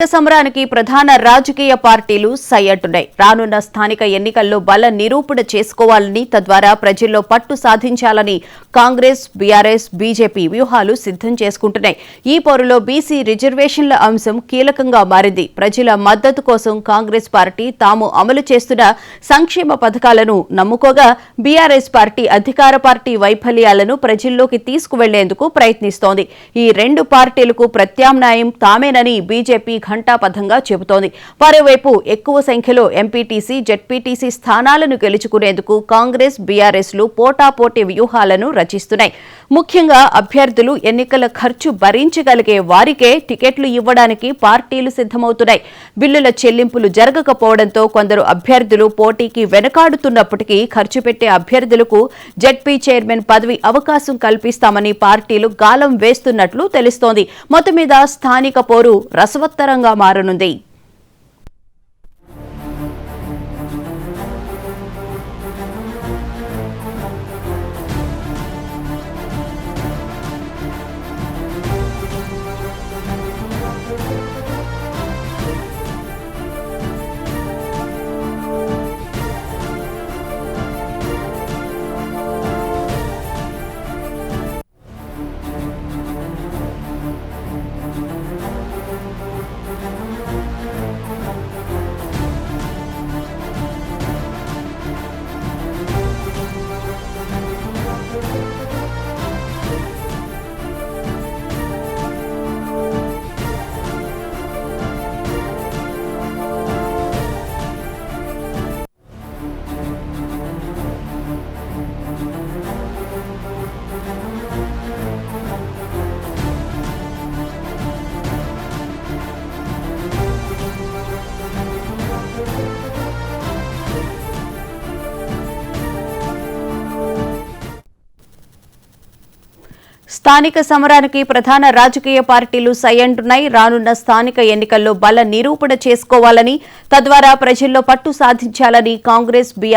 సమరానికి ప్రధాన రాజకీయ పార్టీలు సై అంటున్నాయి. రానున్న స్థానిక ఎన్నికల్లో బల నిరూపణ చేసుకోవాలని, తద్వారా ప్రజల్లో పట్టు సాధించాలని కాంగ్రెస్, బీఆర్ఎస్, బీజేపీ వ్యూహాలు సిద్ధం చేసుకుంటున్నాయి. ఈ పోరులో బీసీ రిజర్వేషన్ల అంశం కీలకంగా మారింది. ప్రజల మద్దతు కోసం కాంగ్రెస్ పార్టీ తాము అమలు చేస్తున్న సంక్షేమ పథకాలను నమ్ముకోగా, బీఆర్ఎస్ పార్టీ అధికార పార్టీ వైఫల్యాలను ప్రజల్లోకి తీసుకువెళ్లేందుకు ప్రయత్నిస్తోంది. ఈ రెండు పార్టీలకు ప్రత్యామ్నాయం తామేనని బీజేపీ ఘంటాపథంగా చెబుతోంది. మరోవైపు ఎక్కువ సంఖ్యలో ఎంపీటీసీ, జెడ్పీటీసీ స్థానాలను గెలుచుకునేందుకు కాంగ్రెస్, బీఆర్ఎస్లు పోటాపోటీ వ్యూహాలను రచిస్తున్నాయి. ముఖ్యంగా అభ్యర్థులు ఎన్నికల ఖర్చు భరించగలిగే వారికే టికెట్లు ఇవ్వడానికి పార్టీలు సిద్ధమవుతున్నాయి. బిల్లుల చెల్లింపులు జరగకపోవడంతో కొందరు అభ్యర్థులు పోటీకి వెనకాడుతున్నప్పటికీ ఖర్చు పెట్టే అభ్యర్థులకు జెడ్పీ చైర్మన్ పదవి అవకాశం కల్పిస్తామని పార్టీలు గాలం వేస్తున్నట్లు తెలుస్తోంది. మొత్తం మీద స్థానిక పోరు రసవత్తరంగా మారనుంది. స్థానిక సమరానికి ప్రధాన రాజకీయ పార్టీలు సై అంటున్నాయి. రానున్న స్థానిక ఎన్నికల్లో బల నిరూపణ చేసుకోవాలని, తద్వారా ప్రజల్లో పట్టు సాధించాలని కాంగ్రెస్, బీఆర్ఎస్